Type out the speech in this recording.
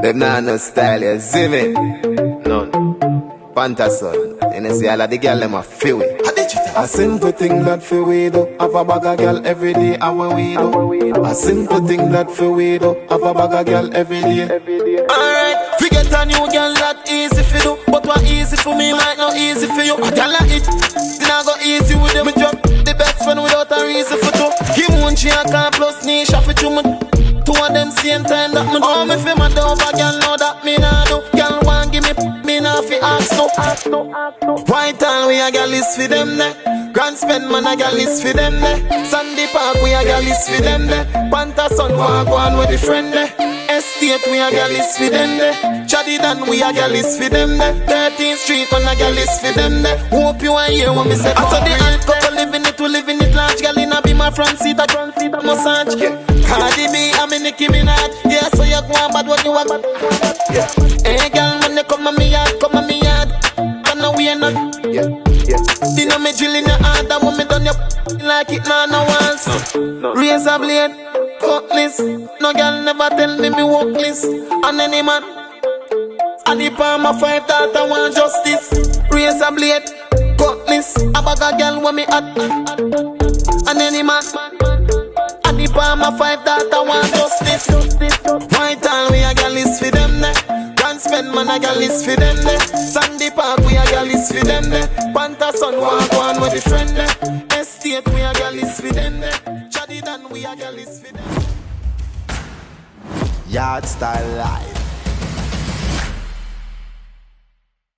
Them nah no style, you see me? None. Panther son, and you see all of the girl them a feel it. A simple thing that for we do, have a bag of girl every day, and when we do. A simple thing that for we do, have a bag of girl every day. Alright, forget a new girl that easy for you, but what easy for me might not easy for you. A girl like it, then I go easy with them job. The best friend without a reason for two. Give one she a can plus niche for two. Two of them same time that me do. Oh, me feel my dove a girl know that me nah do. Girl want give me nah fi ask no. White town we a Galiis for them there. Grand spend man a Galiis for them there. Sandy Park we a Galiis for them there. Panther son walk on with the friend there. Estate we a Galiis for them there. Chadidan we a Galiis for them there. 13th Street on a Galiis for them there. Hope you a hear what me say. After the old couple living it, we living it large. Girl in a be my front seat, a massage. Cardi B, I'm in Nicki Minaj. Yeah, so you go on bad what you want. Hey girl, when they come on me yard, but now we are not. Dinner me drill in your heart, that when me done you like it now, no once. Razor blade, cutlass. No girl never tell me workless. And any man, and the palm of 5 that I want justice. Razor blade, cutlass. A bag of girl when me at. And any man, and the palm of 5 that I want justice. White town we a Galiis for them there. Grand spend man a Galiis for them there. Sandy Park we a Galiis for them there. Panther son walk on with the friend there. Estate we a Galiis for them there. Chadidan we a Galiis for them. Yard style life.